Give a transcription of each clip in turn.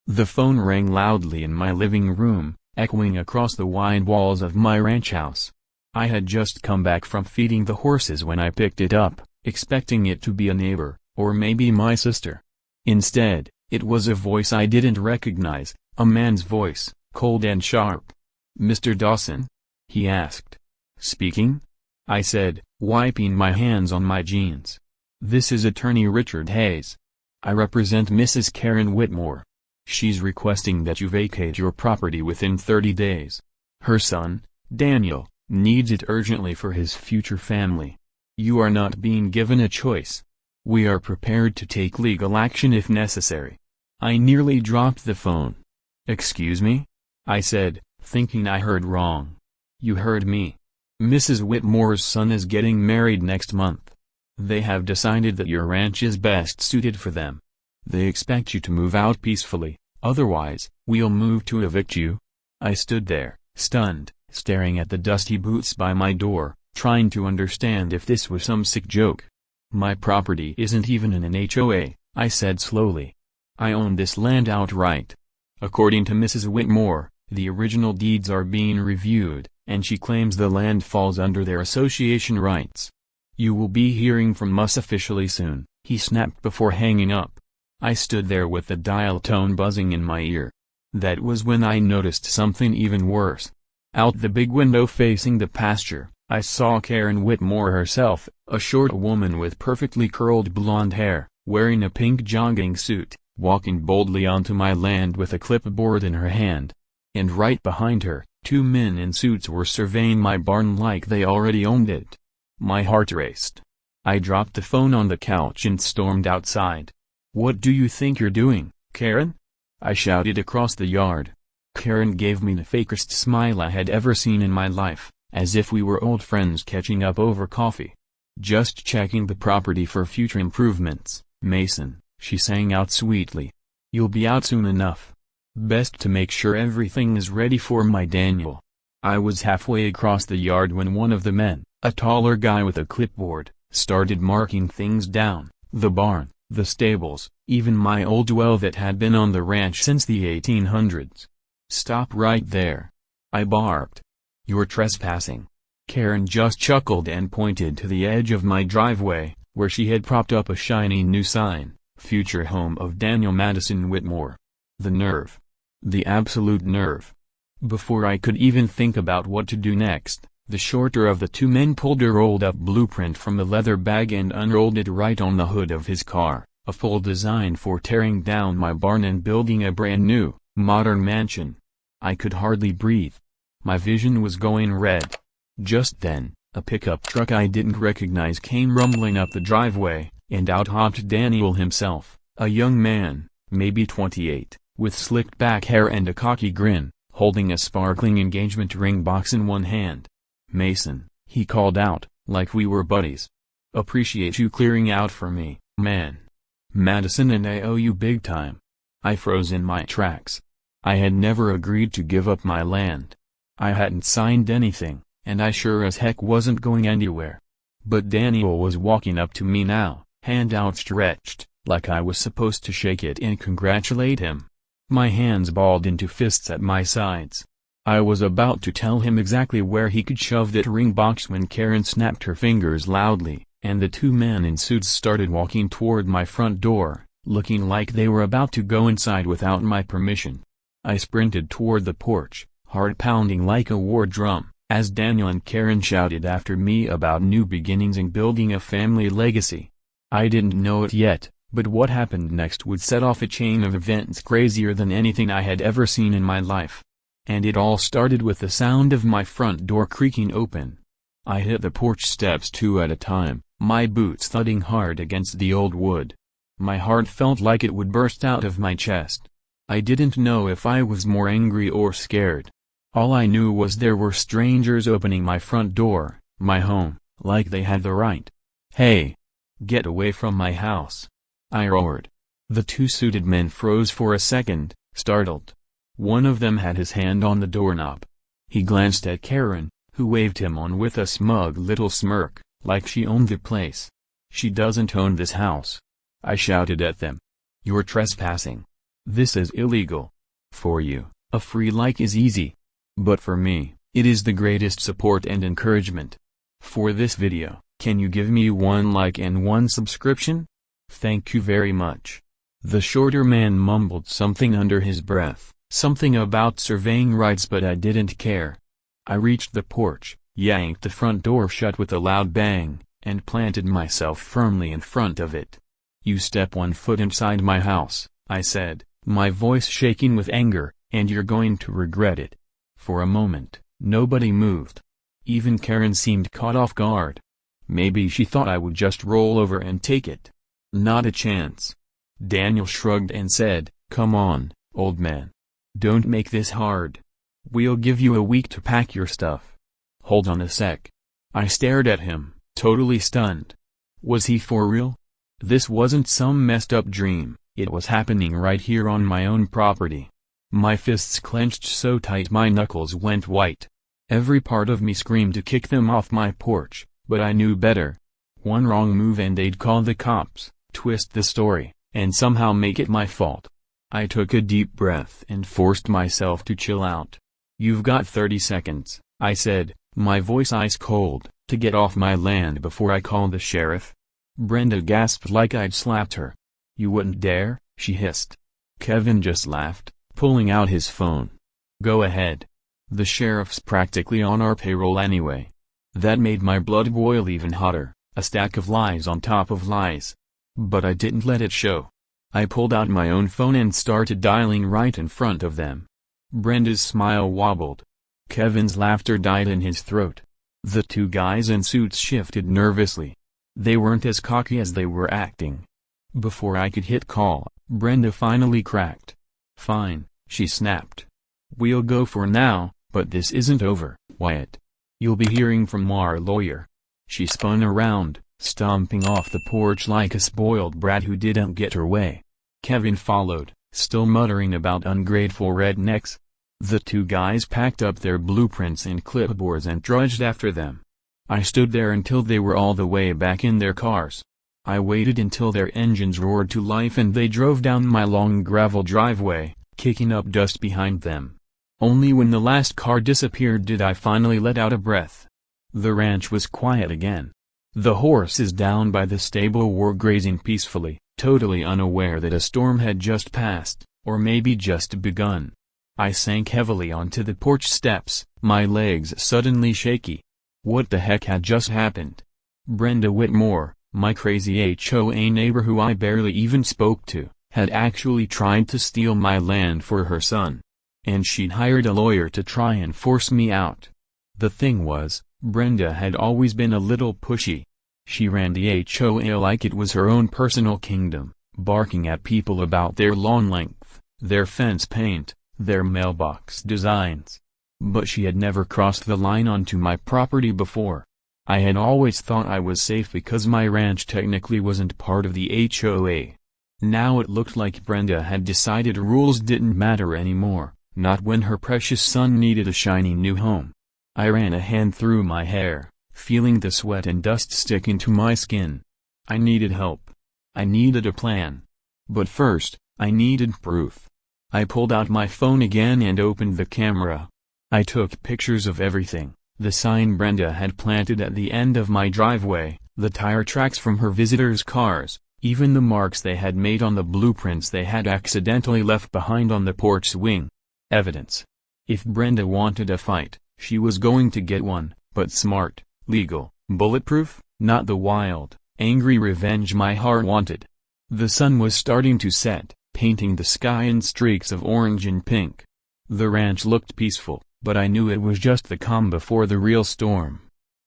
The phone rang loudly in my living room, echoing across the wide walls of my ranch house. I had just come back from feeding the horses when I picked it up, expecting it to be a neighbor, or maybe my sister. Instead, it was a voice I didn't recognize, a man's voice, cold and sharp. "Mr. Dawson?" he asked. "Speaking?" I said, wiping my hands on my jeans. "This is Attorney Richard Hayes. I represent Mrs. Karen Whitmore. She's requesting that you vacate your property within 30 days. Her son, Daniel, needs it urgently for his future family. You are not being given a choice. We are prepared to take legal action if necessary." I nearly dropped the phone. "Excuse me?" I said, thinking I heard wrong. "You heard me. Mrs. Whitmore's son is getting married next month. They have decided that your ranch is best suited for them. They expect you to move out peacefully, otherwise, we'll move to evict you." I stood there, stunned, staring at the dusty boots by my door, trying to understand if this was some sick joke. "My property isn't even in an HOA, I said slowly. "I own this land outright. According to Mrs. Whitmore, the original deeds are being reviewed, and she claims the land falls under their association rights. You will be hearing from us officially soon," he snapped before hanging up. I stood there with the dial tone buzzing in my ear. That was when I noticed something even worse. Out the big window facing the pasture, I saw Karen Whitmore herself, a short woman with perfectly curled blonde hair, wearing a pink jogging suit, walking boldly onto my land with a clipboard in her hand. And right behind her, two men in suits were surveying my barn like they already owned it. My heart raced. I dropped the phone on the couch and stormed outside. "What do you think you're doing, Karen?" I shouted across the yard. Karen gave me the fakest smile I had ever seen in my life, as if we were old friends catching up over coffee. "Just checking the property for future improvements, Mason," she sang out sweetly. "You'll be out soon enough. Best to make sure everything is ready for my Daniel." I was halfway across the yard when one of the men, a taller guy with a clipboard, started marking things down: the barn, the stables, even my old well that had been on the ranch since the 1800s. "Stop right there," I barked. "You're trespassing." Karen just chuckled and pointed to the edge of my driveway, where she had propped up a shiny new sign, "Future home of Daniel Madison Whitmore." The nerve. The absolute nerve. Before I could even think about what to do next, the shorter of the two men pulled a rolled-up blueprint from a leather bag and unrolled it right on the hood of his car, a full design for tearing down my barn and building a brand-new, modern mansion. I could hardly breathe. My vision was going red. Just then, a pickup truck I didn't recognize came rumbling up the driveway, and out hopped Daniel himself, a young man, maybe 28, with slicked back hair and a cocky grin, holding a sparkling engagement ring box in one hand. "Mason," he called out, like we were buddies. "Appreciate you clearing out for me, man. Madison and I owe you big time." I froze in my tracks. I had never agreed to give up my land. I hadn't signed anything, and I sure as heck wasn't going anywhere. But Daniel was walking up to me now, hand outstretched, like I was supposed to shake it and congratulate him. My hands balled into fists at my sides. I was about to tell him exactly where he could shove that ring box when Karen snapped her fingers loudly, and the two men in suits started walking toward my front door, looking like they were about to go inside without my permission. I sprinted toward the porch, heart pounding like a war drum, as Daniel and Karen shouted after me about new beginnings and building a family legacy. I didn't know it yet, but what happened next would set off a chain of events crazier than anything I had ever seen in my life. And it all started with the sound of my front door creaking open. I hit the porch steps two at a time, my boots thudding hard against the old wood. My heart felt like it would burst out of my chest. I didn't know if I was more angry or scared. All I knew was there were strangers opening my front door, my home, like they had the right. "Hey! Get away from my house!" I roared. The two suited men froze for a second, startled. One of them had his hand on the doorknob. He glanced at Karen, who waved him on with a smug little smirk, like she owned the place. "She doesn't own this house," I shouted at them. "You're trespassing." This is illegal. For you, a free like is easy. But for me, it is the greatest support and encouragement. For this video, can you give me 1 like and 1 subscription? Thank you very much. The shorter man mumbled something under his breath, something about surveying rights, but I didn't care. I reached the porch, yanked the front door shut with a loud bang, and planted myself firmly in front of it. You step 1 foot inside my house, I said, my voice shaking with anger, and you're going to regret it. For a moment, nobody moved. Even Karen seemed caught off guard. Maybe she thought I would just roll over and take it. Not a chance. Daniel shrugged and said, "Come on, old man. Don't make this hard. We'll give you a week to pack your stuff." Hold on a sec. I stared at him, totally stunned. Was he for real? This wasn't some messed up dream, it was happening right here on my own property. My fists clenched so tight my knuckles went white. Every part of me screamed to kick them off my porch, but I knew better. One wrong move and they'd call the cops, twist the story, and somehow make it my fault. I took a deep breath and forced myself to chill out. "You've got 30 seconds, I said, my voice ice cold, to get off my land before I call the sheriff." Brenda gasped like I'd slapped her. "You wouldn't dare," she hissed. Kevin just laughed, pulling out his phone. "Go ahead. The sheriff's practically on our payroll anyway." That made my blood boil even hotter, a stack of lies on top of lies. But I didn't let it show. I pulled out my own phone and started dialing right in front of them. Brenda's smile wobbled. Kevin's laughter died in his throat. The 2 guys in suits shifted nervously. They weren't as cocky as they were acting. Before I could hit call, Brenda finally cracked. "Fine," she snapped. "We'll go for now, but this isn't over, Wyatt. You'll be hearing from our lawyer." She spun around, stomping off the porch like a spoiled brat who didn't get her way. Kevin followed, still muttering about ungrateful rednecks. The 2 guys packed up their blueprints and clipboards and trudged after them. I stood there until they were all the way back in their cars. I waited until their engines roared to life and they drove down my long gravel driveway, kicking up dust behind them. Only when the last car disappeared did I finally let out a breath. The ranch was quiet again. The horses down by the stable were grazing peacefully, totally unaware that a storm had just passed, or maybe just begun. I sank heavily onto the porch steps, my legs suddenly shaky. What the heck had just happened? Brenda Whitmore, my crazy HOA neighbor who I barely even spoke to, had actually tried to steal my land for her son. And she'd hired a lawyer to try and force me out. The thing was, Brenda had always been a little pushy. She ran the HOA like it was her own personal kingdom, barking at people about their lawn length, their fence paint, their mailbox designs. But she had never crossed the line onto my property before. I had always thought I was safe because my ranch technically wasn't part of the HOA. Now it looked like Brenda had decided rules didn't matter anymore, not when her precious son needed a shiny new home. I ran a hand through my hair, feeling the sweat and dust sticking to my skin. I needed help. I needed a plan. But first, I needed proof. I pulled out my phone again and opened the camera. I took pictures of everything, the sign Brenda had planted at the end of my driveway, the tire tracks from her visitors' cars, even the marks they had made on the blueprints they had accidentally left behind on the porch swing. Evidence. If Brenda wanted a fight, she was going to get one, but smart, legal, bulletproof, not the wild, angry revenge my heart wanted. The sun was starting to set, painting the sky in streaks of orange and pink. The ranch looked peaceful, but I knew it was just the calm before the real storm.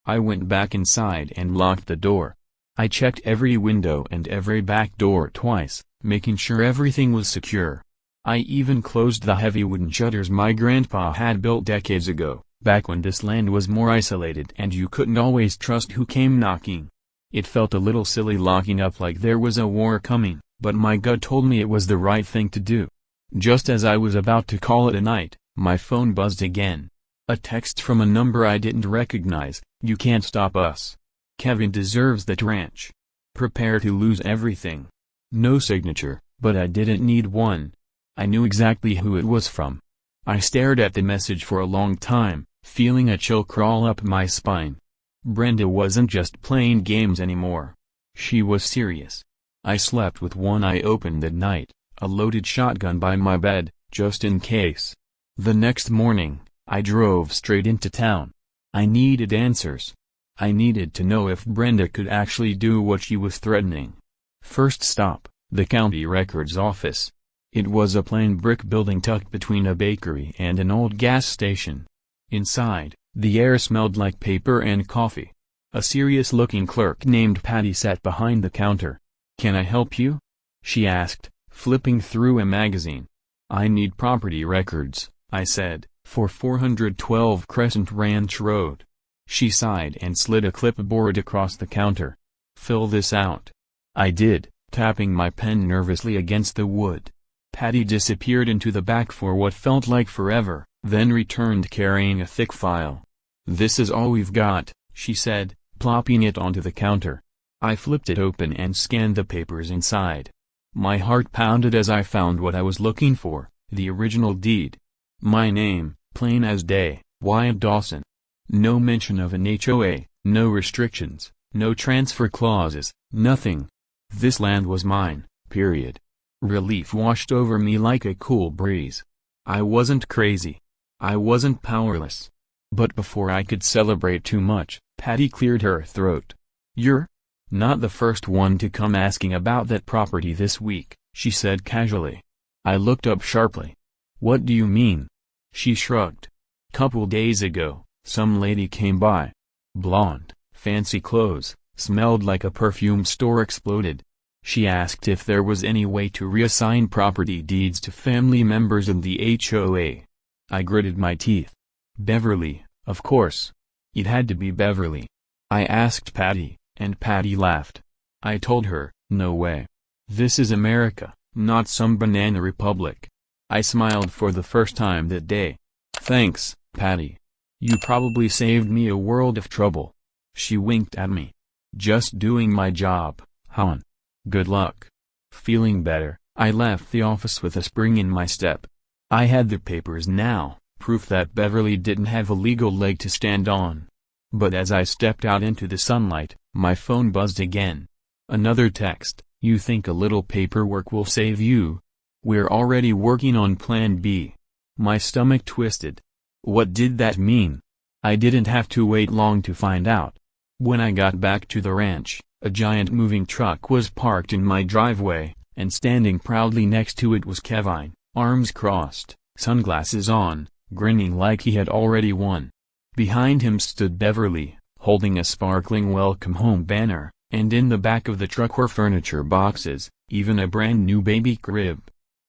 I went back inside and locked the door. I checked every window and every back door twice, making sure everything was secure. I even closed the heavy wooden shutters my grandpa had built decades ago, back when this land was more isolated and you couldn't always trust who came knocking. It felt a little silly locking up like there was a war coming, but my gut told me it was the right thing to do. Just as I was about to call it a night, my phone buzzed again. A text from a number I didn't recognize. "You can't stop us. Kevin deserves that ranch. Prepare to lose everything." No signature, but I didn't need one. I knew exactly who it was from. I stared at the message for a long time, feeling a chill crawl up my spine. Brenda wasn't just playing games anymore. She was serious. I slept with one eye open that night, a loaded shotgun by my bed, just in case. The next morning, I drove straight into town. I needed answers. I needed to know if Brenda could actually do what she was threatening. First stop, the county records office. It was a plain brick building tucked between a bakery and an old gas station. Inside, the air smelled like paper and coffee. A serious-looking clerk named Patty sat behind the counter. "Can I help you?" she asked, flipping through a magazine. "I need property records," I said, "for 412 Crescent Ranch Road." She sighed and slid a clipboard across the counter. "Fill this out." I did, tapping my pen nervously against the wood. Patty disappeared into the back for what felt like forever, then returned carrying a thick file. "This is all we've got," she said, plopping it onto the counter. I flipped it open and scanned the papers inside. My heart pounded as I found what I was looking for, the original deed. My name, plain as day, Wyatt Dawson. No mention of an HOA, no restrictions, no transfer clauses, nothing. This land was mine, period. Relief washed over me like a cool breeze. I wasn't crazy. I wasn't powerless. But before I could celebrate too much, Patty cleared her throat. "You're not the first one to come asking about that property this week," she said casually. I looked up sharply. "What do you mean?" She shrugged. "Couple days ago, some lady came by. Blonde, fancy clothes, smelled like a perfume store exploded. She asked if there was any way to reassign property deeds to family members in the HOA. I gritted my teeth. Beverly, of course. It had to be Beverly. I asked Patty, and Patty laughed. I told her, no way. This is America, not some banana republic. I smiled for the first time that day. Thanks, Patty. You probably saved me a world of trouble. She winked at me. Just doing my job, hon. Good luck. Feeling better, I left the office with a spring in my step. I had the papers now, proof that Beverly didn't have a legal leg to stand on. But as I stepped out into the sunlight, my phone buzzed again. Another text, "You think a little paperwork will save you? We're already working on Plan B." My stomach twisted. What did that mean? I didn't have to wait long to find out. When I got back to the ranch, a giant moving truck was parked in my driveway, and standing proudly next to it was Kevin, arms crossed, sunglasses on, grinning like he had already won. Behind him stood Beverly, holding a sparkling welcome home banner, and in the back of the truck were furniture boxes, even a brand new baby crib.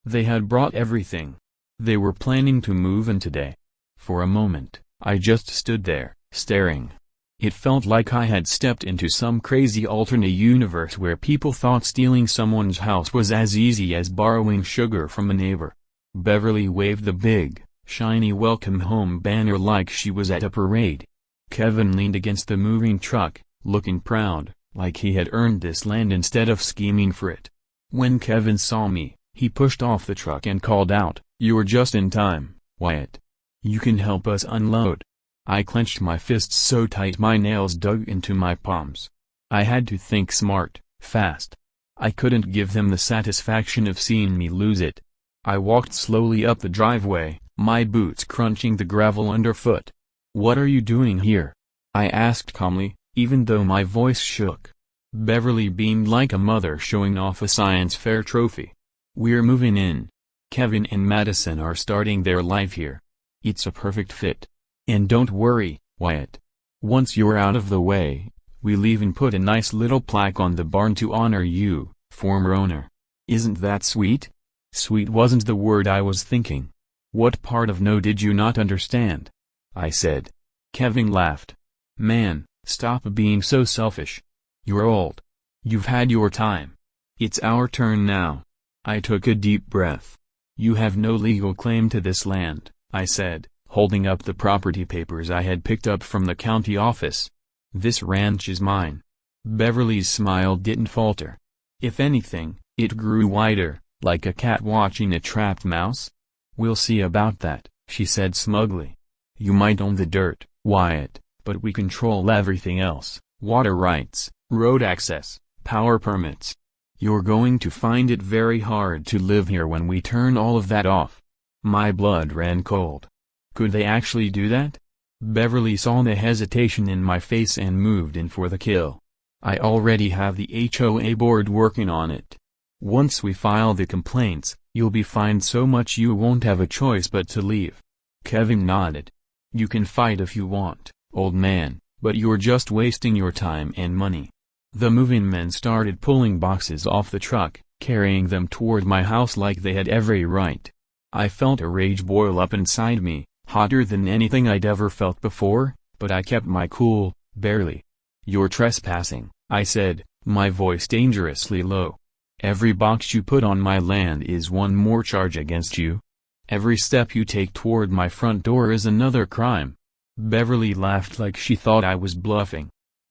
They had brought everything. They were planning to move in today. For a moment, I just stood there, staring. It felt like I had stepped into some crazy alternate universe where people thought stealing someone's house was as easy as borrowing sugar from a neighbor. Beverly waved the big, shiny welcome home banner like she was at a parade. Kevin leaned against the moving truck, looking proud, like he had earned this land instead of scheming for it. When Kevin saw me, he pushed off the truck and called out, "You're just in time, Wyatt. You can help us unload." I clenched my fists so tight my nails dug into my palms. I had to think smart, fast. I couldn't give them the satisfaction of seeing me lose it. I walked slowly up the driveway, my boots crunching the gravel underfoot. "What are you doing here?" I asked calmly, even though my voice shook. Beverly beamed like a mother showing off a science fair trophy. "We're moving in. Kevin and Madison are starting their life here. It's a perfect fit. And don't worry, Wyatt. Once you're out of the way, we'll even put a nice little plaque on the barn to honor you, former owner. Isn't that sweet?" Sweet wasn't the word I was thinking. "What part of no did you not understand?" I said. Kevin laughed. "Man, stop being so selfish. You're old. You've had your time. It's our turn now." I took a deep breath. "You have no legal claim to this land," I said, holding up the property papers I had picked up from the county office. "This ranch is mine." Beverly's smile didn't falter. If anything, it grew wider, Like a cat watching a trapped mouse? We'll see about that, she said smugly. You might own the dirt, Wyatt, but we control everything else: water rights, road access, power permits. You're going to find it very hard to live here when we turn all of that off. My blood ran cold. Could they actually do that? Beverly saw the hesitation in my face and moved in for the kill. I already have the HOA board working on it. Once we file the complaints, you'll be fined so much you won't have a choice but to leave. Kevin nodded. You can fight if you want, old man, but you're just wasting your time and money. The moving men started pulling boxes off the truck, carrying them toward my house like they had every right. I felt a rage boil up inside me, hotter than anything I'd ever felt before, but I kept my cool, barely. You're trespassing, I said, my voice dangerously low. Every box you put on my land is one more charge against you. Every step you take toward my front door is another crime. Beverly laughed like she thought I was bluffing.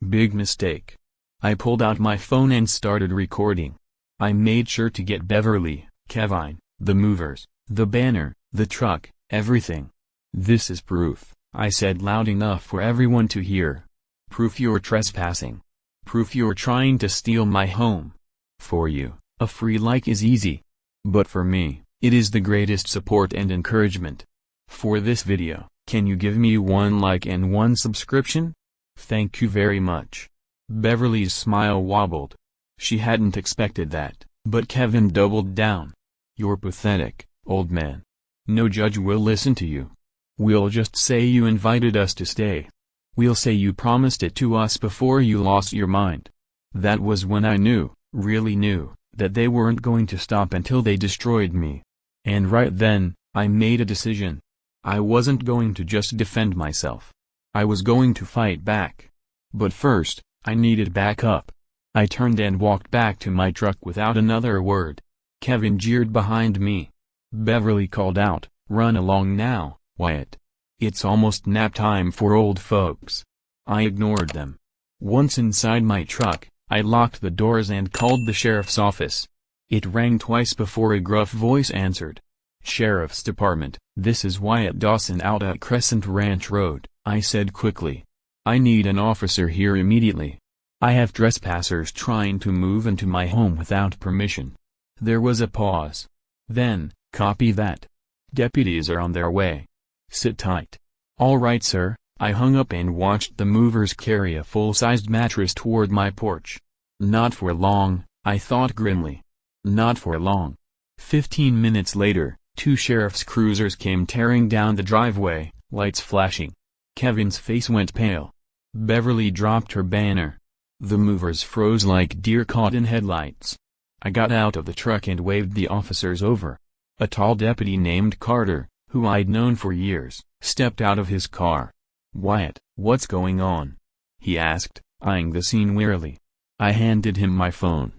Big mistake. I pulled out my phone and started recording. I made sure to get Beverly, Kevin, the movers, the banner, the truck, everything. This is proof, I said loud enough for everyone to hear. Proof you're trespassing. Proof you're trying to steal my home. For you, a free like is easy. But for me, it is the greatest support and encouragement. For this video, can you give me 1 like and 1 subscription? Thank you very much. Beverly's smile wobbled. She hadn't expected that, but Kevin doubled down. You're pathetic, old man. No judge will listen to you. We'll just say you invited us to stay. We'll say you promised it to us before you lost your mind. That was when I knew, really knew, that they weren't going to stop until they destroyed me. And right then, I made a decision. I wasn't going to just defend myself. I was going to fight back. But first, I needed backup. I turned and walked back to my truck without another word. Kevin jeered behind me. Beverly called out, "Run along now, Wyatt. It's almost nap time for old folks." I ignored them. Once inside my truck, I locked the doors and called the sheriff's office. It rang twice before a gruff voice answered. "Sheriff's Department, this is Wyatt Dawson out at Crescent Ranch Road," I said quickly. "I need an officer here immediately. I have trespassers trying to move into my home without permission." There was a pause. Then, "Copy that. Deputies are on their way. Sit tight." "All right, sir." I hung up and watched the movers carry a full-sized mattress toward my porch. Not for long, I thought grimly. Not for long. 15 minutes later, 2 sheriff's cruisers came tearing down the driveway, lights flashing. Kevin's face went pale. Beverly dropped her banner. The movers froze like deer caught in headlights. I got out of the truck and waved the officers over. A tall deputy named Carter, who I'd known for years, stepped out of his car. "Wyatt, what's going on?" he asked, eyeing the scene wearily. I handed him my phone.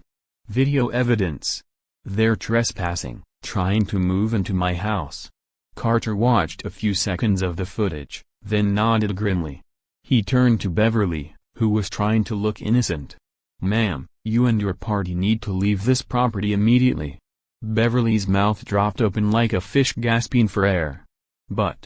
"Video evidence. They're trespassing, trying to move into my house." Carter watched a few seconds of the footage, then nodded grimly. He turned to Beverly, who was trying to look innocent. "Ma'am, you and your party need to leave this property immediately." Beverly's mouth dropped open like a fish gasping for air. But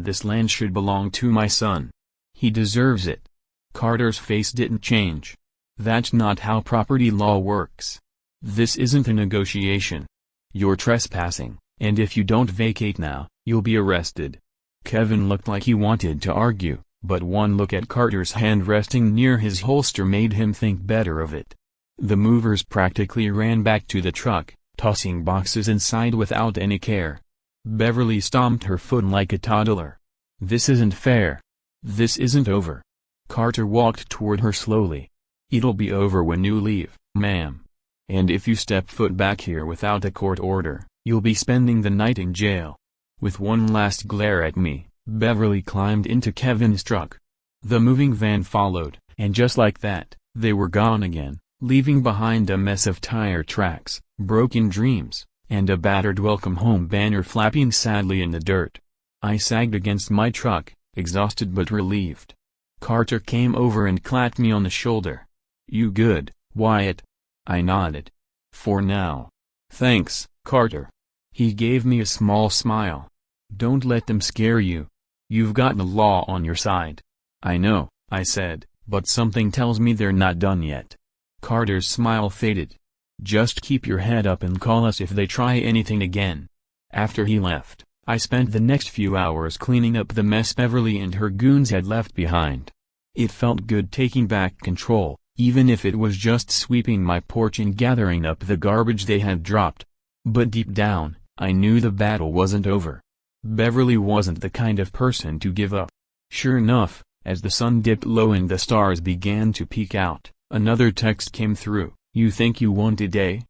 this land should belong to my son. He deserves it." Carter's face didn't change. "That's not how property law works. This isn't a negotiation. You're trespassing, and if you don't vacate now, you'll be arrested." Kevin looked like he wanted to argue, but one look at Carter's hand resting near his holster made him think better of it. The movers practically ran back to the truck, tossing boxes inside without any care. Beverly stomped her foot like a toddler. "This isn't fair. This isn't over." Carter walked toward her slowly. "It'll be over when you leave, ma'am. And if you step foot back here without a court order, you'll be spending the night in jail." With one last glare at me, Beverly climbed into Kevin's truck. The moving van followed, and just like that, they were gone again, leaving behind a mess of tire tracks, broken dreams, and a battered "Welcome Home" banner flapping sadly in the dirt. I sagged against my truck, exhausted but relieved. Carter came over and clapped me on the shoulder. "You good, Wyatt?" I nodded. "For now." Thanks, Carter. He gave me a small smile. Don't let them scare you. You've got the law on your side. I know, I said, but something tells me they're not done yet. Carter's smile faded. Just keep your head up and call us if they try anything again. After he left, I spent the next few hours cleaning up the mess Beverly and her goons had left behind. It felt good taking back control, even if it was just sweeping my porch and gathering up the garbage they had dropped. But deep down, I knew the battle wasn't over. Beverly wasn't the kind of person to give up. Sure enough, as the sun dipped low and the stars began to peek out, another text came through. You think you won today?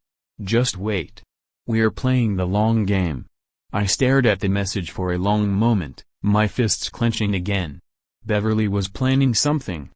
Just wait. We're playing the long game. I stared at the message for a long moment, my fists clenching again. Beverly was planning something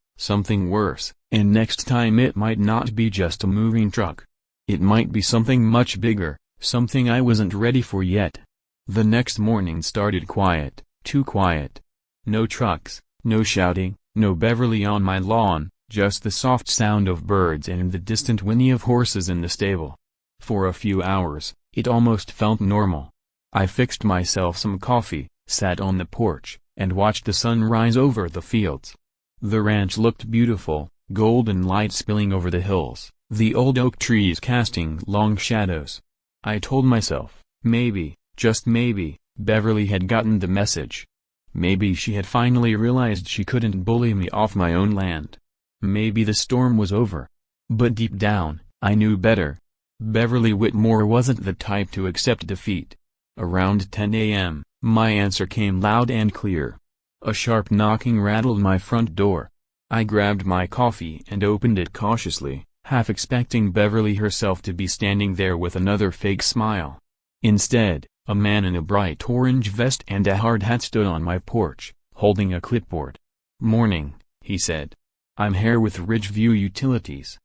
worse, and next time it might not be just a moving truck. It might be something much bigger, something I wasn't ready for yet. The next morning started quiet, too quiet. No trucks, no shouting, no Beverly on my lawn, just the soft sound of birds and the distant whinny of horses in the stable. For a few hours, it almost felt normal. I fixed myself some coffee, sat on the porch, and watched the sun rise over the fields. The ranch looked beautiful, golden light spilling over the hills, the old oak trees casting long shadows. I told myself, maybe, just maybe, Beverly had gotten the message. Maybe she had finally realized she couldn't bully me off my own land. Maybe the storm was over. But deep down, I knew better. Beverly Whitmore wasn't the type to accept defeat. Around 10 a.m., my answer came loud and clear. A sharp knocking rattled my front door. I grabbed my coffee and opened it cautiously, half expecting Beverly herself to be standing there with another fake smile. Instead, a man in a bright orange vest and a hard hat stood on my porch, holding a clipboard. "Morning," he said. "I'm here with Ridgeview Utilities.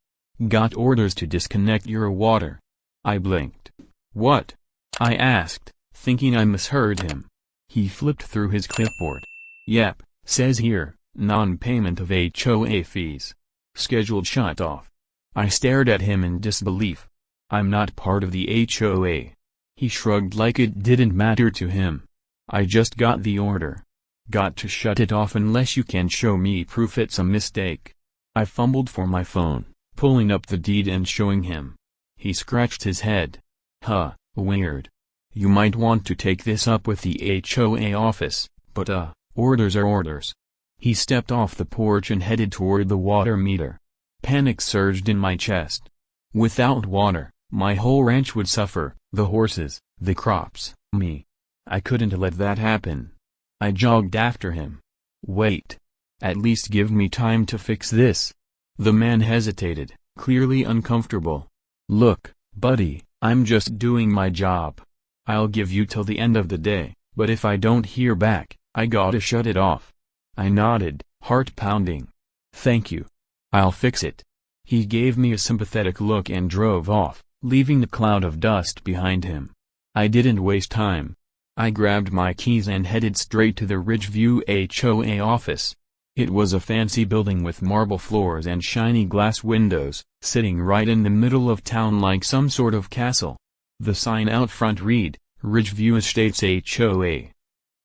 Got orders to disconnect your water." I blinked. "What?" I asked, thinking I misheard him. He flipped through his clipboard. "Yep, says here, non-payment of HOA fees. Scheduled shut-off." I stared at him in disbelief. "I'm not part of the HOA." He shrugged like it didn't matter to him. "I just got the order. Got to shut it off unless you can show me proof it's a mistake." I fumbled for my phone, pulling up the deed and showing him. He scratched his head. "Huh, weird. You might want to take this up with the HOA office, but orders are orders." He stepped off the porch and headed toward the water meter. Panic surged in my chest. Without water, my whole ranch would suffer, the horses, the crops, me. I couldn't let that happen. I jogged after him. "Wait. At least give me time to fix this." The man hesitated, clearly uncomfortable. "Look, buddy, I'm just doing my job. I'll give you till the end of the day, but if I don't hear back, I gotta shut it off." I nodded, heart pounding. "Thank you. I'll fix it." He gave me a sympathetic look and drove off, leaving a cloud of dust behind him. I didn't waste time. I grabbed my keys and headed straight to the Ridgeview HOA office. It was a fancy building with marble floors and shiny glass windows, sitting right in the middle of town like some sort of castle. The sign out front read, "Ridgeview Estates HOA."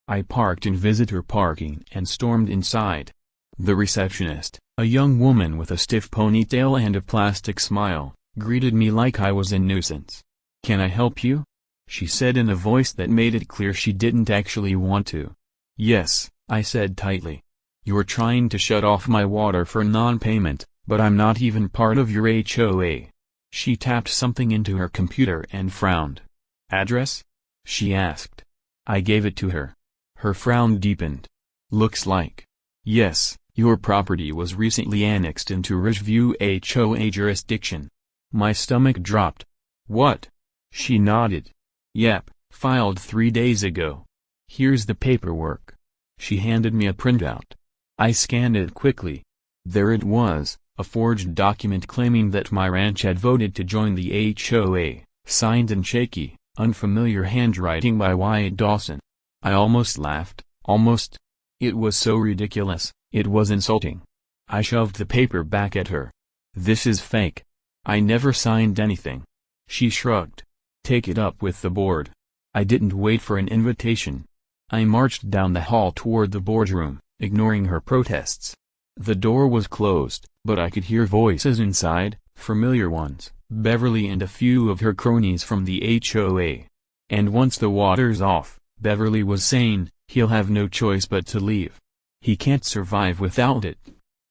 I parked in visitor parking and stormed inside. The receptionist, a young woman with a stiff ponytail and a plastic smile, greeted me like I was a nuisance. "Can I help you?" she said in a voice that made it clear she didn't actually want to. "Yes," I said tightly. "You're trying to shut off my water for non-payment, but I'm not even part of your HOA." She tapped something into her computer and frowned. "Address?" she asked. I gave it to her. Her frown deepened. "Looks like. Yes, your property was recently annexed into Ridgeview HOA jurisdiction." My stomach dropped. "What?" She nodded. "Yep, filed 3 days ago. Here's the paperwork." She handed me a printout. I scanned it quickly. There it was, a forged document claiming that my ranch had voted to join the HOA, signed in shaky, unfamiliar handwriting by Wyatt Dawson. I almost laughed, almost. It was so ridiculous, it was insulting. I shoved the paper back at her. "This is fake. I never signed anything." She shrugged. Take it up with the board. I didn't wait for an invitation. I marched down the hall toward the boardroom, ignoring her protests. The door was closed, but I could hear voices inside, familiar ones, Beverly and a few of her cronies from the HOA. And once the water's off, Beverly was saying, he'll have no choice but to leave. He can't survive without it.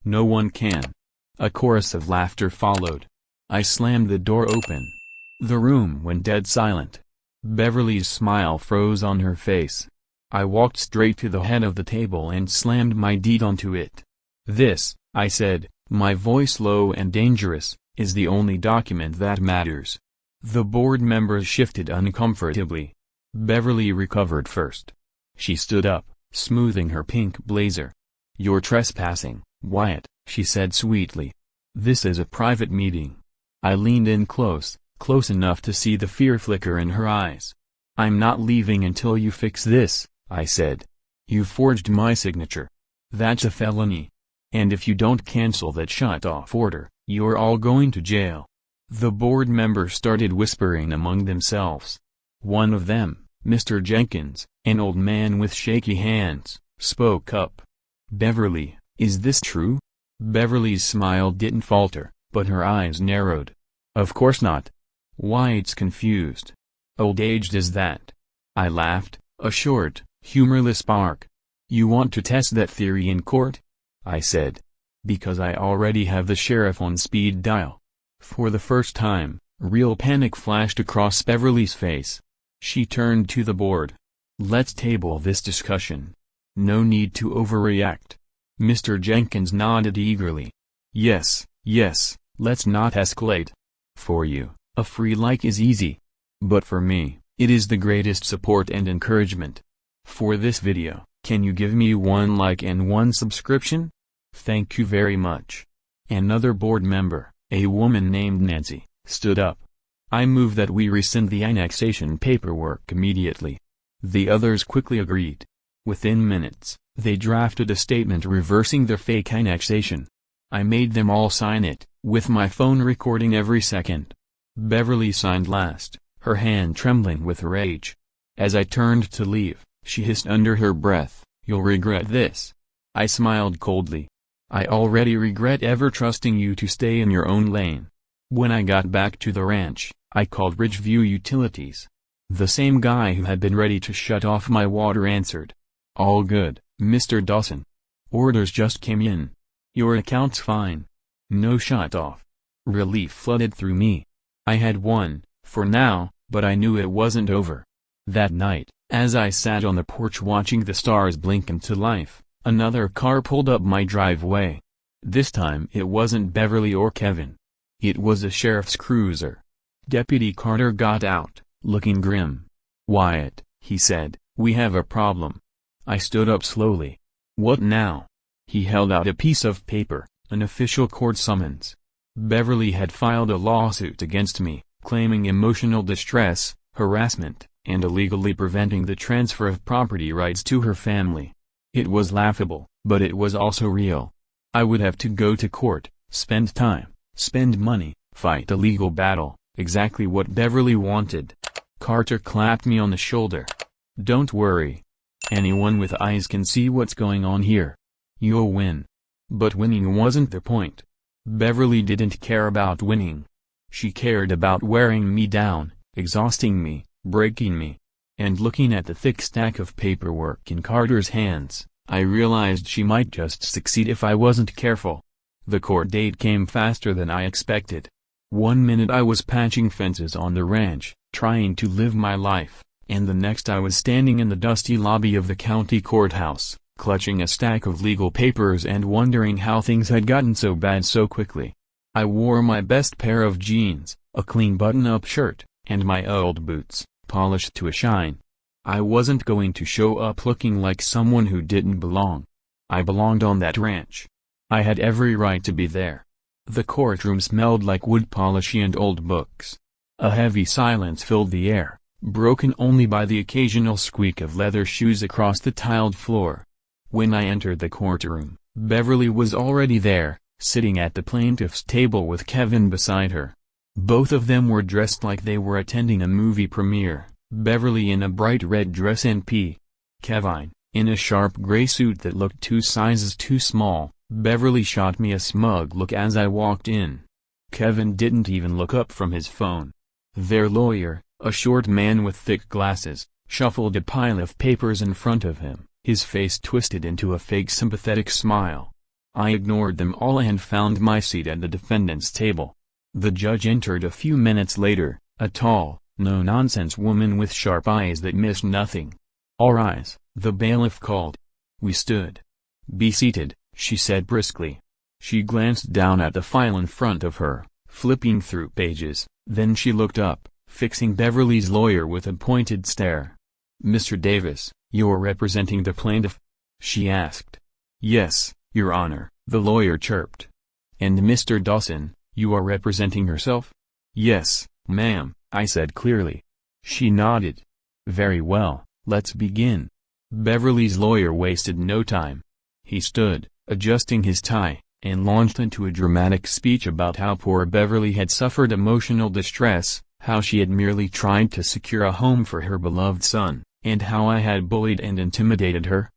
No one can. A chorus of laughter followed. I slammed the door open. The room went dead silent. Beverly's smile froze on her face. I walked straight to the head of the table and slammed my deed onto it. This, I said, my voice low and dangerous, is the only document that matters. The board members shifted uncomfortably. Beverly recovered first. She stood up, smoothing her pink blazer. "You're trespassing, Wyatt," she said sweetly. "This is a private meeting." I leaned in close enough to see the fear flicker in her eyes. "I'm not leaving until you fix this," I said. "You forged my signature. That's a felony. And if you don't cancel that shut-off order, you're all going to jail." The board members started whispering among themselves. One of them, Mr. Jenkins, an old man with shaky hands, spoke up. "Beverly, is this true?" Beverly's smile didn't falter, but her eyes narrowed. "Of course not." Wyatt's confused. "Old age does that." I laughed, a short, humorless spark. "You want to test that theory in court?" I said. "Because I already have the sheriff on speed dial." For the first time, real panic flashed across Beverly's face. She turned to the board. "Let's table this discussion. No need to overreact." Mr. Jenkins nodded eagerly. Yes, let's not escalate. For you, a free like is easy. But for me, it is the greatest support and encouragement. For this video, can you give me 1 like and 1 subscription? Thank you very much. Another board member, a woman named Nancy, stood up. "I move that we rescind the annexation paperwork immediately." The others quickly agreed. Within minutes, they drafted a statement reversing the fake annexation. I made them all sign it, with my phone recording every second. Beverly signed last, her hand trembling with rage. As I turned to leave, she hissed under her breath, "You'll regret this." I smiled coldly. "I already regret ever trusting you to stay in your own lane." When I got back to the ranch, I called Ridgeview Utilities. The same guy who had been ready to shut off my water answered. "All good, Mr. Dawson. Orders just came in. Your account's fine. No shut-off." Relief flooded through me. I had won, for now, but I knew it wasn't over. That night, as I sat on the porch watching the stars blink into life, another car pulled up my driveway. This time it wasn't Beverly or Kevin. It was a sheriff's cruiser. Deputy Carter got out, looking grim. "Wyatt," he said, "we have a problem." I stood up slowly. "What now?" He held out a piece of paper, an official court summons. Beverly had filed a lawsuit against me, claiming emotional distress, harassment, and illegally preventing the transfer of property rights to her family. It was laughable, but it was also real. I would have to go to court, spend time, spend money, fight a legal battle, exactly what Beverly wanted. Carter clapped me on the shoulder. "Don't worry. Anyone with eyes can see what's going on here. You'll win." But winning wasn't the point. Beverly didn't care about winning. She cared about wearing me down, exhausting me, breaking me. And looking at the thick stack of paperwork in Carter's hands, I realized she might just succeed if I wasn't careful. The court date came faster than I expected. 1 minute I was patching fences on the ranch, trying to live my life, and the next I was standing in the dusty lobby of the county courthouse, clutching a stack of legal papers and wondering how things had gotten so bad so quickly. I wore my best pair of jeans, a clean button-up shirt, and my old boots, polished to a shine. I wasn't going to show up looking like someone who didn't belong. I belonged on that ranch. I had every right to be there. The courtroom smelled like wood polish and old books. A heavy silence filled the air, broken only by the occasional squeak of leather shoes across the tiled floor. When I entered the courtroom, Beverly was already there, sitting at the plaintiff's table with Kevin beside her. Both of them were dressed like they were attending a movie premiere, Beverly in a bright red dress and Kevin, in a sharp gray suit that looked 2 sizes too small. Beverly shot me a smug look as I walked in. Kevin didn't even look up from his phone. Their lawyer, a short man with thick glasses, shuffled a pile of papers in front of him, his face twisted into a fake sympathetic smile. I ignored them all and found my seat at the defendant's table. The judge entered a few minutes later, a tall, no-nonsense woman with sharp eyes that missed nothing. "All rise," the bailiff called. We stood. "Be seated," she said briskly. She glanced down at the file in front of her, flipping through pages, then she looked up, fixing Beverly's lawyer with a pointed stare. "Mr. Davis, you're representing the plaintiff?" she asked. "Yes, Your Honor," the lawyer chirped. "And Mr. Dawson, you are representing yourself?" "Yes, ma'am," I said clearly. She nodded. "Very well, let's begin." Beverly's lawyer wasted no time. He stood, adjusting his tie, and launched into a dramatic speech about how poor Beverly had suffered emotional distress, how she had merely tried to secure a home for her beloved son, and how I had bullied and intimidated her,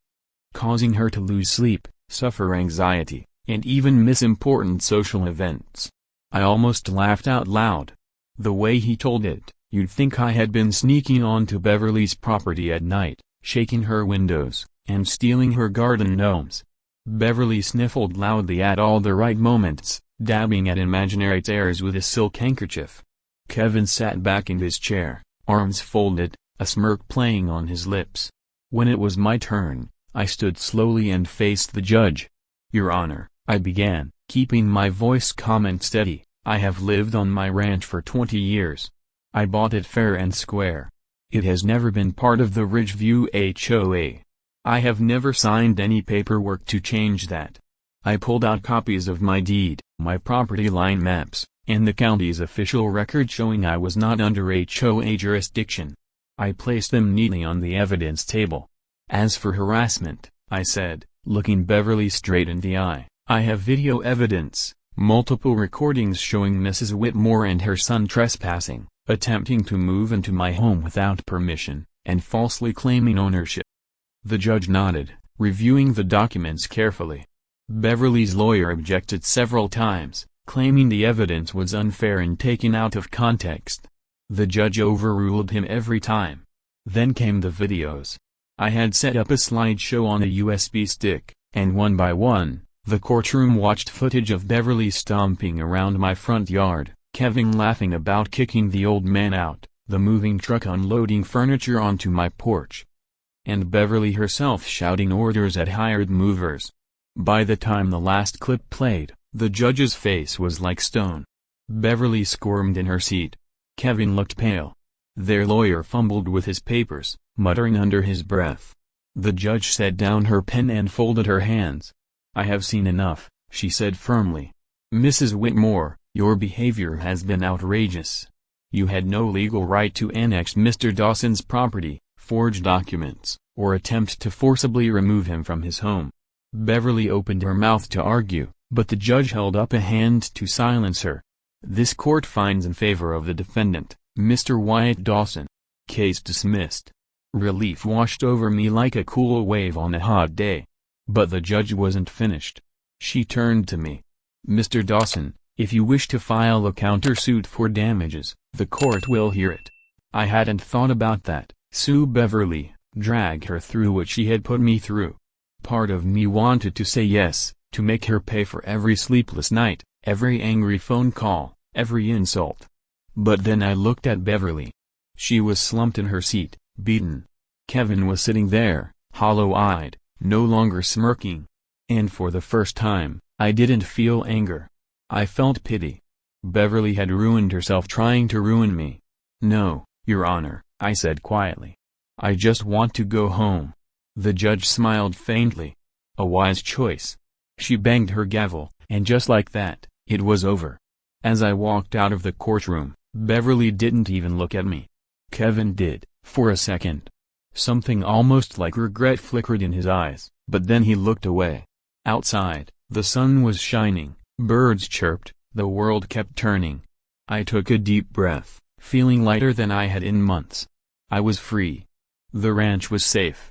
causing her to lose sleep, suffer anxiety, and even miss important social events. I almost laughed out loud. The way he told it, you'd think I had been sneaking onto Beverly's property at night, shaking her windows, and stealing her garden gnomes. Beverly sniffled loudly at all the right moments, dabbing at imaginary tears with a silk handkerchief. Kevin sat back in his chair, arms folded, a smirk playing on his lips. When it was my turn, I stood slowly and faced the judge. "Your Honor," I began, keeping my voice calm and steady, "I have lived on my ranch for 20 years. I bought it fair and square. It has never been part of the Ridgeview HOA. I have never signed any paperwork to change that. I pulled out copies of my deed, my property line maps, and the county's official record showing I was not under HOA jurisdiction. I placed them neatly on the evidence table. As for harassment," I said, looking Beverly straight in the eye, "I have video evidence, multiple recordings showing Mrs. Whitmore and her son trespassing, attempting to move into my home without permission, and falsely claiming ownership." The judge nodded, reviewing the documents carefully. Beverly's lawyer objected several times, claiming the evidence was unfair and taken out of context. The judge overruled him every time. Then came the videos. I had set up a slideshow on a USB stick, and one by one, the courtroom watched footage of Beverly stomping around my front yard, Kevin laughing about kicking the old man out, the moving truck unloading furniture onto my porch, and Beverly herself shouting orders at hired movers. By the time the last clip played, the judge's face was like stone. Beverly squirmed in her seat. Kevin looked pale. Their lawyer fumbled with his papers, muttering under his breath. The judge set down her pen and folded her hands. "I have seen enough," she said firmly. "Mrs. Whitmore, your behavior has been outrageous. You had no legal right to annex Mr. Dawson's property, forge documents, or attempt to forcibly remove him from his home." Beverly opened her mouth to argue, but the judge held up a hand to silence her. "This court finds in favor of the defendant, Mr. Wyatt Dawson. Case dismissed." Relief washed over me like a cool wave on a hot day. But the judge wasn't finished. She turned to me. "Mr. Dawson, if you wish to file a countersuit for damages, the court will hear it." I hadn't thought about that. Sue Beverly, drag her through what she had put me through. Part of me wanted to say yes, to make her pay for every sleepless night, every angry phone call, every insult. But then I looked at Beverly. She was slumped in her seat, beaten. Kevin was sitting there, hollow-eyed, no longer smirking. And for the first time, I didn't feel anger. I felt pity. Beverly had ruined herself trying to ruin me. "No, Your Honor," I said quietly. "I just want to go home." The judge smiled faintly. "A wise choice." She banged her gavel, and just like that, it was over. As I walked out of the courtroom, Beverly didn't even look at me. Kevin did, for a second. Something almost like regret flickered in his eyes, but then he looked away. Outside, the sun was shining, birds chirped, the world kept turning. I took a deep breath, feeling lighter than I had in months. I was free. The ranch was safe.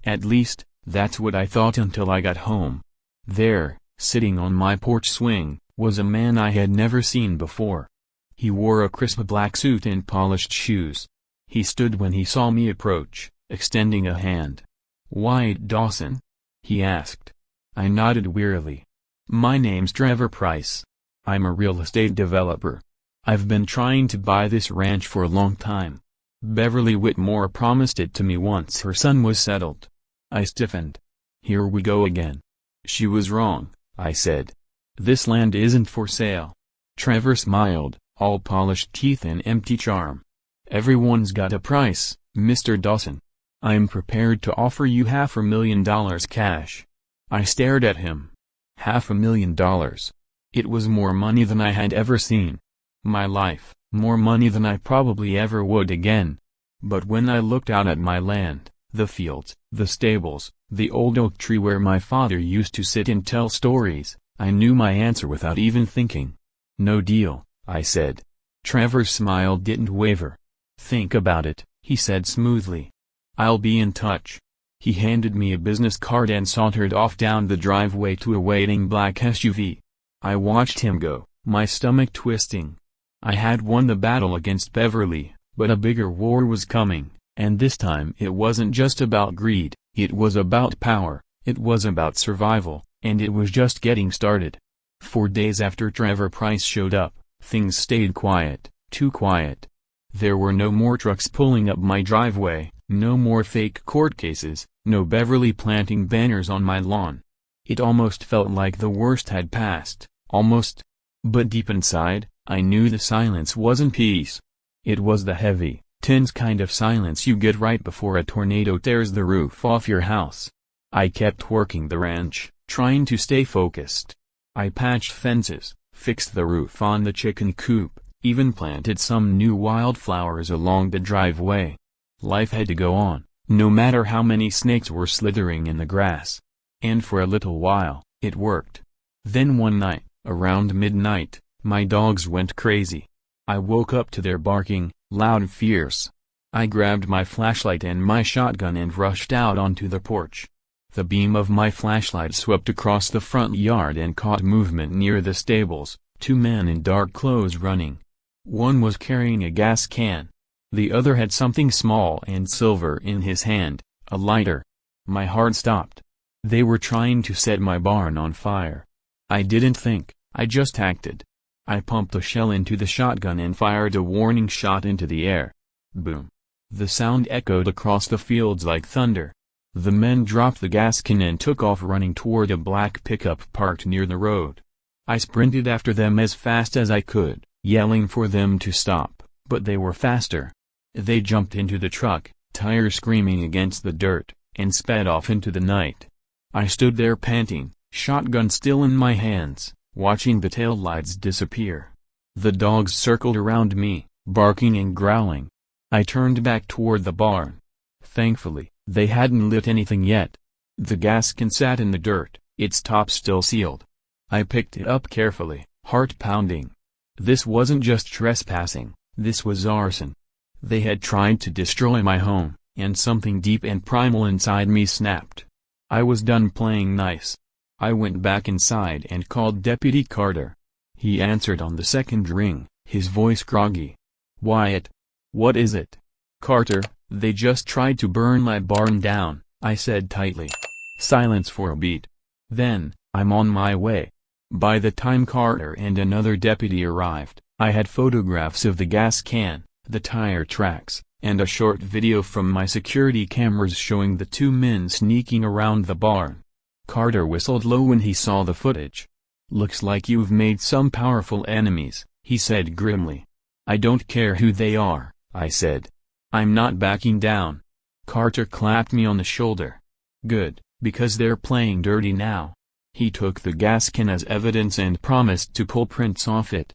At least, that's what I thought until I got home. There, sitting on my porch swing, was a man I had never seen before. He wore a crisp black suit and polished shoes. He stood when he saw me approach, extending a hand. "Wyatt Dawson?" he asked. I nodded wearily. "My name's Trevor Price. I'm a real estate developer. I've been trying to buy this ranch for a long time. Beverly Whitmore promised it to me once her son was settled." I stiffened. "Here we go again." "She was wrong," I said. "This land isn't for sale." Trevor smiled, all polished teeth and empty charm. "Everyone's got a price, Mr. Dawson. I'm prepared to offer you $500,000 cash." I stared at him. $500,000. It was more money than I had ever seen. My life, more money than I probably ever would again. But when I looked out at my land, the fields, the stables, the old oak tree where my father used to sit and tell stories, I knew my answer without even thinking. "No deal," I said. Trevor's smile didn't waver. "Think about it," he said smoothly. "I'll be in touch." He handed me a business card and sauntered off down the driveway to a waiting black SUV. I watched him go, my stomach twisting. I had won the battle against Beverly, but a bigger war was coming, and this time it wasn't just about greed, it was about power, it was about survival, and it was just getting started. 4 days after Trevor Price showed up, things stayed quiet, too quiet. There were no more trucks pulling up my driveway, no more fake court cases, no Beverly planting banners on my lawn. It almost felt like the worst had passed, almost. But deep inside, I knew the silence wasn't peace. It was the heavy, tense kind of silence you get right before a tornado tears the roof off your house. I kept working the ranch, trying to stay focused. I patched fences, fixed the roof on the chicken coop, even planted some new wildflowers along the driveway. Life had to go on, no matter how many snakes were slithering in the grass. And for a little while, it worked. Then one night, around midnight, my dogs went crazy. I woke up to their barking, loud and fierce. I grabbed my flashlight and my shotgun and rushed out onto the porch. The beam of my flashlight swept across the front yard and caught movement near the stables, 2 men in dark clothes running. One was carrying a gas can. The other had something small and silver in his hand, a lighter. My heart stopped. They were trying to set my barn on fire. I didn't think, I just acted. I pumped a shell into the shotgun and fired a warning shot into the air. Boom. The sound echoed across the fields like thunder. The men dropped the gas can and took off running toward a black pickup parked near the road. I sprinted after them as fast as I could, yelling for them to stop, but they were faster. They jumped into the truck, tires screaming against the dirt, and sped off into the night. I stood there panting, shotgun still in my hands, watching the taillights disappear. The dogs circled around me, barking and growling. I turned back toward the barn. Thankfully, they hadn't lit anything yet. The gas can sat in the dirt, its top still sealed. I picked it up carefully, heart pounding. This wasn't just trespassing, this was arson. They had tried to destroy my home, and something deep and primal inside me snapped. I was done playing nice. I went back inside and called Deputy Carter. He answered on the second ring, his voice groggy. "Wyatt. What is it?" "Carter, they just tried to burn my barn down," I said tightly. Silence for a beat. Then, "I'm on my way." By the time Carter and another deputy arrived, I had photographs of the gas can, the tire tracks, and a short video from my security cameras showing the 2 men sneaking around the barn. Carter whistled low when he saw the footage. "Looks like you've made some powerful enemies," he said grimly. "I don't care who they are," I said. "I'm not backing down." Carter clapped me on the shoulder. "Good, because they're playing dirty now." He took the gas can as evidence and promised to pull prints off it.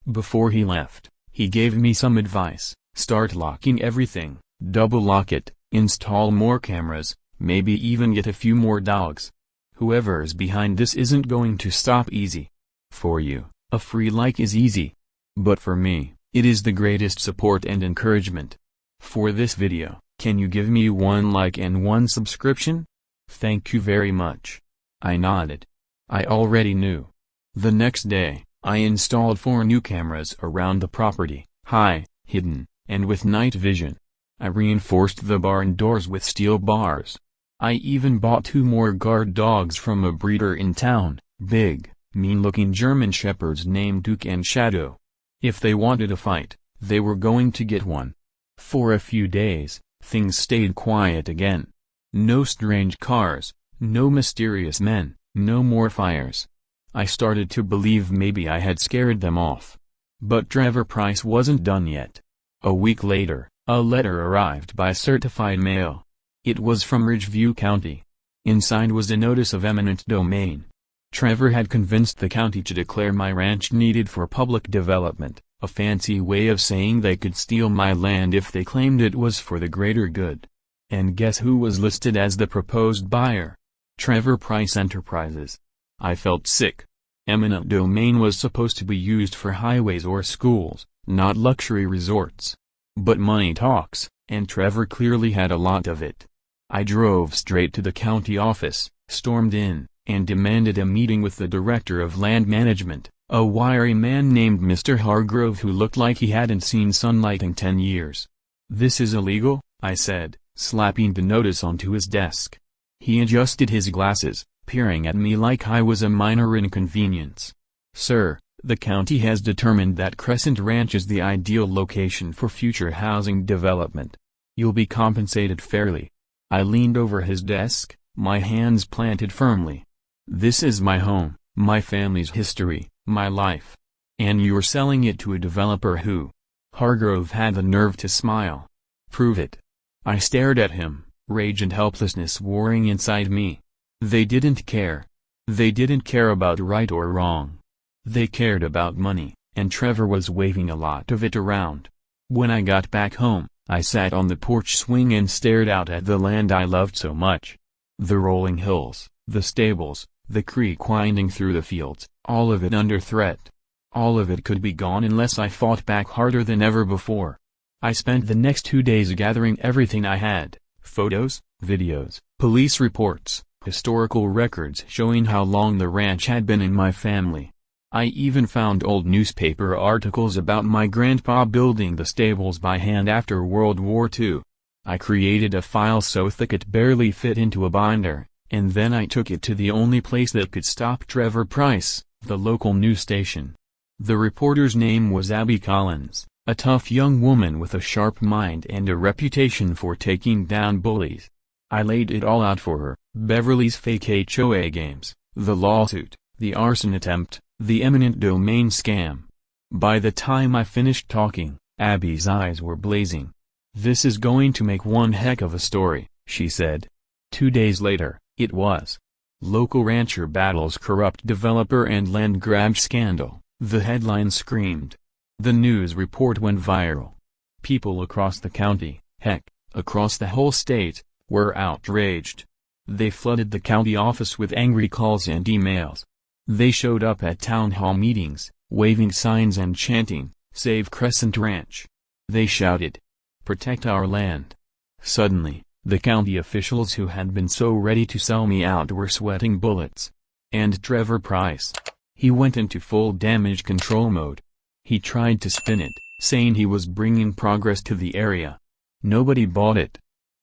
Before he left, he gave me some advice: start locking everything, double lock it, install more cameras, maybe even get a few more dogs. Whoever's behind this isn't going to stop easy. For you, a free like is easy. But for me, it is the greatest support and encouragement. For this video, can you give me one like and one subscription? Thank you very much. I nodded. I already knew. The next day, I installed 4 new cameras around the property, high, hidden, and with night vision. I reinforced the barn doors with steel bars. I even bought 2 more guard dogs from a breeder in town, big, mean-looking German shepherds named Duke and Shadow. If they wanted a fight, they were going to get one. For a few days, things stayed quiet again. No strange cars, no mysterious men, no more fires. I started to believe maybe I had scared them off. But Trevor Price wasn't done yet. A week later, a letter arrived by certified mail. It was from Ridgeview County. Inside was a notice of eminent domain. Trevor had convinced the county to declare my ranch needed for public development, a fancy way of saying they could steal my land if they claimed it was for the greater good. And guess who was listed as the proposed buyer? Trevor Price Enterprises. I felt sick. Eminent domain was supposed to be used for highways or schools, not luxury resorts. But money talks, and Trevor clearly had a lot of it. I drove straight to the county office, stormed in, and demanded a meeting with the director of land management, a wiry man named Mr. Hargrove who looked like he hadn't seen sunlight in 10 years. "This is illegal," I said, slapping the notice onto his desk. He adjusted his glasses, peering at me like I was a minor inconvenience. "Sir, the county has determined that Crescent Ranch is the ideal location for future housing development. You'll be compensated fairly." I leaned over his desk, my hands planted firmly. "This is my home, my family's history, my life. And you're selling it to a developer who—" Hargrove had the nerve to smile. "Prove it." I stared at him, rage and helplessness warring inside me. They didn't care. They didn't care about right or wrong. They cared about money, and Trevor was waving a lot of it around. When I got back home, I sat on the porch swing and stared out at the land I loved so much. The rolling hills, the stables, the creek winding through the fields, all of it under threat. All of it could be gone unless I fought back harder than ever before. I spent the next 2 days gathering everything I had, photos, videos, police reports, historical records showing how long the ranch had been in my family. I even found old newspaper articles about my grandpa building the stables by hand after World War II. I created a file so thick it barely fit into a binder, and then I took it to the only place that could stop Trevor Price, the local news station. The reporter's name was Abby Collins, a tough young woman with a sharp mind and a reputation for taking down bullies. I laid it all out for her: Beverly's fake HOA games, the lawsuit, the arson attempt, the eminent domain scam. By the time I finished talking, Abby's eyes were blazing. "This is going to make one heck of a story," she said. 2 days later, it was. "Local rancher battles corrupt developer and land grab scandal," the headline screamed. The news report went viral. People across the county, heck, across the whole state, were outraged. They flooded the county office with angry calls and emails. They showed up at town hall meetings, waving signs and chanting, "Save Crescent Ranch." They shouted, "Protect our land." Suddenly, the county officials who had been so ready to sell me out were sweating bullets. And Trevor Price. He went into full damage control mode. He tried to spin it, saying he was bringing progress to the area. Nobody bought it.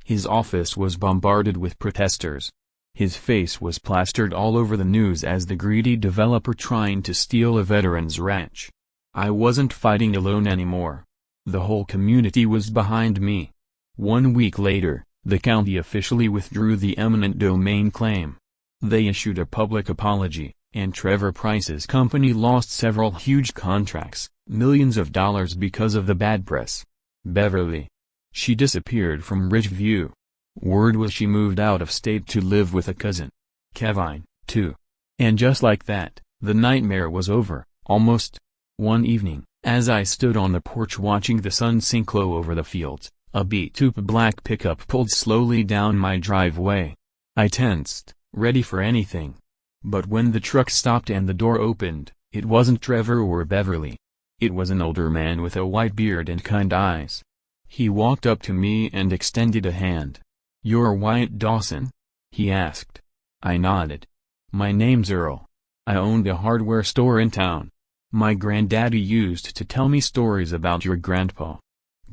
His office was bombarded with protesters. His face was plastered all over the news as the greedy developer trying to steal a veteran's ranch. I wasn't fighting alone anymore. The whole community was behind me. 1 week later, the county officially withdrew the eminent domain claim. They issued a public apology, and Trevor Price's company lost several huge contracts, millions of dollars because of the bad press. Beverly. She disappeared from Ridgeview. Word was she moved out of state to live with a cousin. Kevin, too. And just like that, the nightmare was over, almost. One evening, as I stood on the porch watching the sun sink low over the fields, a beat-up black pickup pulled slowly down my driveway. I tensed, ready for anything. But when the truck stopped and the door opened, it wasn't Trevor or Beverly. It was an older man with a white beard and kind eyes. He walked up to me and extended a hand. "You're Wyatt Dawson?" he asked. I nodded. "My name's Earl. I owned a hardware store in town. My granddaddy used to tell me stories about your grandpa.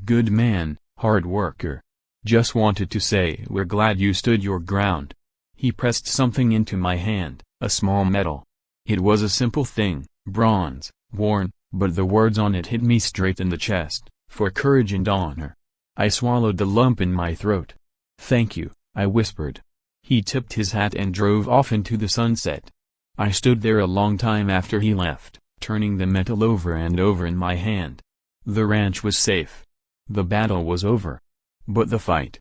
Good man, hard worker. Just wanted to say we're glad you stood your ground." He pressed something into my hand, a small medal. It was a simple thing, bronze, worn, but the words on it hit me straight in the chest, "For courage and honor." I swallowed the lump in my throat. "Thank you," I whispered. He tipped his hat and drove off into the sunset. I stood there a long time after he left, turning the medal over and over in my hand. The ranch was safe. The battle was over. But the fight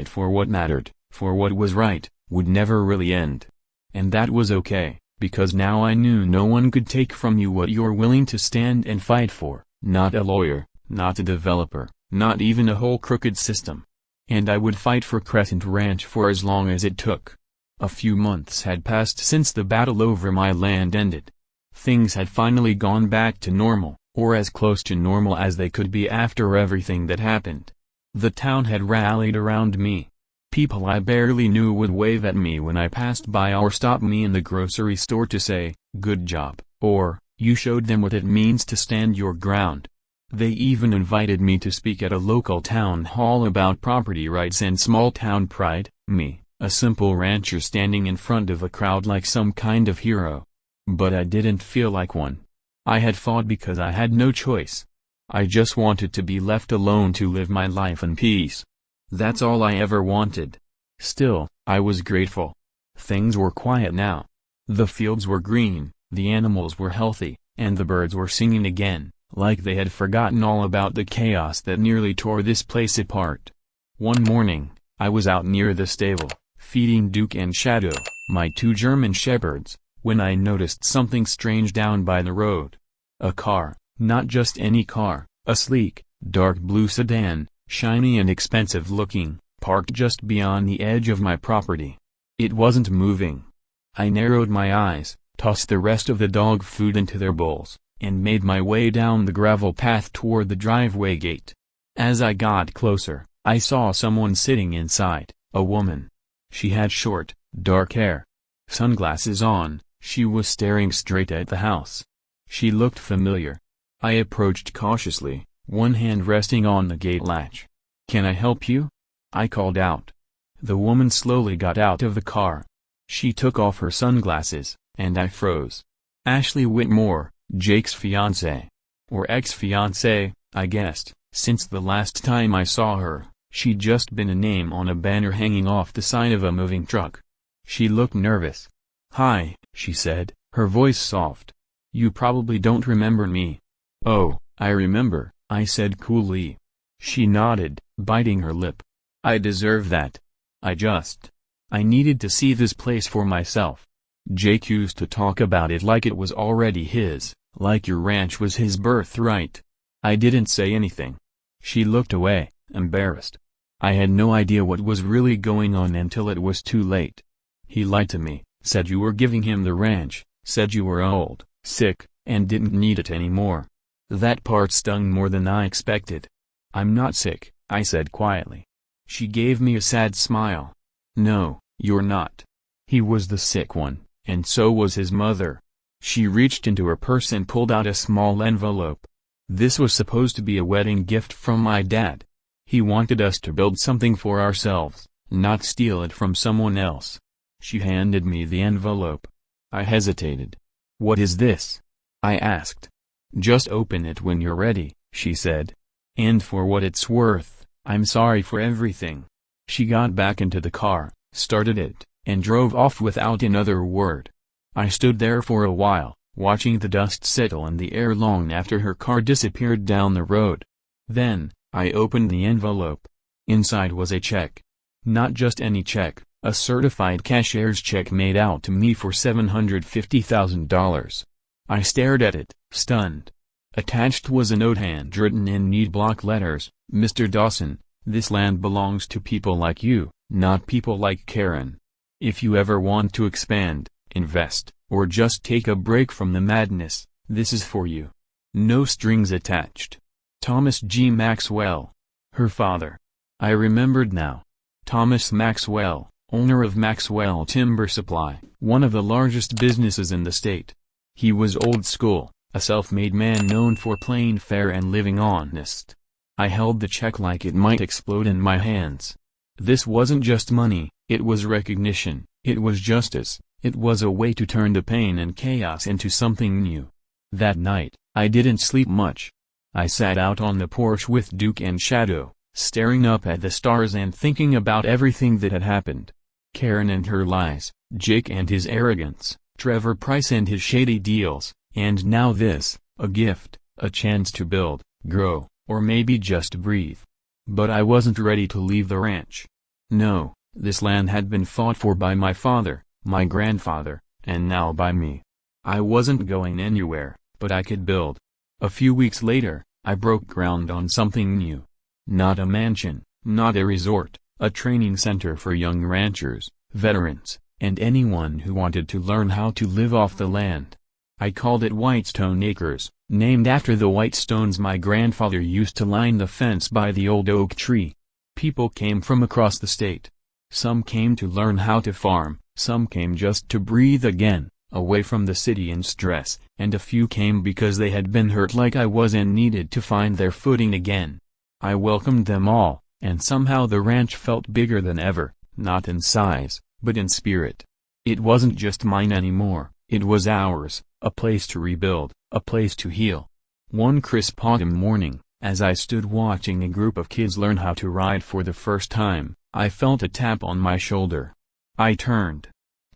for what mattered, for what was right, would never really end. And that was okay, because now I knew no one could take from you what you're willing to stand and fight for, not a lawyer, not a developer, not even a whole crooked system. And I would fight for Crescent Ranch for as long as it took. A few months had passed since the battle over my land ended. Things had finally gone back to normal, or as close to normal as they could be after everything that happened. The town had rallied around me. People I barely knew would wave at me when I passed by or stop me in the grocery store to say, "Good job," or, "You showed them what it means to stand your ground." They even invited me to speak at a local town hall about property rights and small-town pride, me, a simple rancher standing in front of a crowd like some kind of hero. But I didn't feel like one. I had fought because I had no choice. I just wanted to be left alone to live my life in peace. That's all I ever wanted. Still, I was grateful. Things were quiet now. The fields were green, the animals were healthy, and the birds were singing again, like they had forgotten all about the chaos that nearly tore this place apart. One morning, I was out near the stable, feeding Duke and Shadow, my two German shepherds, when I noticed something strange down by the road. A car, not just any car, a sleek, dark blue sedan, shiny and expensive looking, parked just beyond the edge of my property. It wasn't moving. I narrowed my eyes, tossed the rest of the dog food into their bowls, and made my way down the gravel path toward the driveway gate. As I got closer, I saw someone sitting inside, a woman. She had short, dark hair. Sunglasses on, she was staring straight at the house. She looked familiar. I approached cautiously, one hand resting on the gate latch. "Can I help you?" I called out. The woman slowly got out of the car. She took off her sunglasses, and I froze. Ashley Whitmore, Jake's fiancée. Or ex-fiancée, I guessed, since the last time I saw her, she'd just been a name on a banner hanging off the side of a moving truck. She looked nervous. "Hi," she said, her voice soft. "You probably don't remember me." "Oh, I remember," I said coolly. She nodded, biting her lip. "I deserve that. I needed to see this place for myself. Jake used to talk about it like it was already his, like your ranch was his birthright." I didn't say anything. She looked away, embarrassed. I had no idea what was really going on until it was too late. "He lied to me, said you were giving him the ranch, said you were old, sick, and didn't need it anymore." That part stung more than I expected. "I'm not sick," I said quietly. She gave me a sad smile. "No, you're not. He was the sick one, and so was his mother." She reached into her purse and pulled out a small envelope. This was supposed to be a wedding gift from my dad. He wanted us to build something for ourselves, not steal it from someone else. She handed me the envelope. I hesitated. "What is this?" I asked. "Just open it when you're ready," she said. "And for what it's worth, I'm sorry for everything." She got back into the car, started it, and drove off without another word. I stood there for a while, watching the dust settle in the air long after her car disappeared down the road. Then, I opened the envelope. Inside was a check. Not just any check, a certified cashier's check made out to me for $750,000. I stared at it, stunned. Attached was a note handwritten in neat block letters, "Mr. Dawson, this land belongs to people like you, not people like Karen. If you ever want to expand, invest, or just take a break from the madness, this is for you. No strings attached. Thomas G. Maxwell. Her father. I remembered now. Thomas Maxwell, owner of Maxwell Timber Supply, one of the largest businesses in the state. He was old school, a self-made man known for playing fair and living honest. I held the check like it might explode in my hands. This wasn't just money, it was recognition, it was justice, it was a way to turn the pain and chaos into something new. That night, I didn't sleep much. I sat out on the porch with Duke and Shadow, staring up at the stars and thinking about everything that had happened. Karen and her lies, Jake and his arrogance, Trevor Price and his shady deals, and now this, a gift, a chance to build, grow, or maybe just breathe. But I wasn't ready to leave the ranch. No, this land had been fought for by my father, my grandfather, and now by me. I wasn't going anywhere, but I could build. A few weeks later, I broke ground on something new. Not a mansion, not a resort, a training center for young ranchers, veterans, and anyone who wanted to learn how to live off the land. I called it Whitestone Acres, named after the white stones my grandfather used to line the fence by the old oak tree. People came from across the state. Some came to learn how to farm, some came just to breathe again, away from the city and stress, and a few came because they had been hurt like I was and needed to find their footing again. I welcomed them all, and somehow the ranch felt bigger than ever, not in size, but in spirit. It wasn't just mine anymore, it was ours, a place to rebuild, a place to heal. One crisp autumn morning, as I stood watching a group of kids learn how to ride for the first time, I felt a tap on my shoulder. I turned.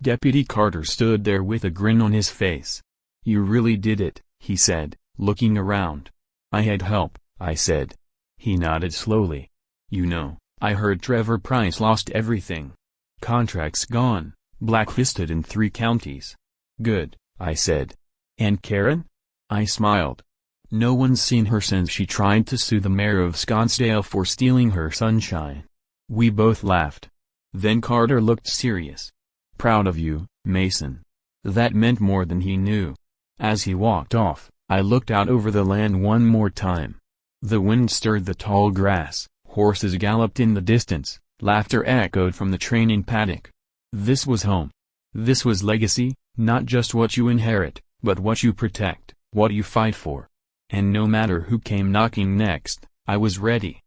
Deputy Carter stood there with a grin on his face. "You really did it," he said, looking around. "I had help," I said. He nodded slowly. "You know, I heard Trevor Price lost everything. Contracts gone, blacklisted in 3 counties. Good," I said. "And Karen?" I smiled. "No one's seen her since she tried to sue the mayor of Scottsdale for stealing her sunshine." We both laughed. Then Carter looked serious. "Proud of you, Mason." That meant more than he knew. As he walked off, I looked out over the land one more time. The wind stirred the tall grass, horses galloped in the distance, laughter echoed from the training paddock. This was home. This was legacy, not just what you inherit, but what you protect, what you fight for. And no matter who came knocking next, I was ready.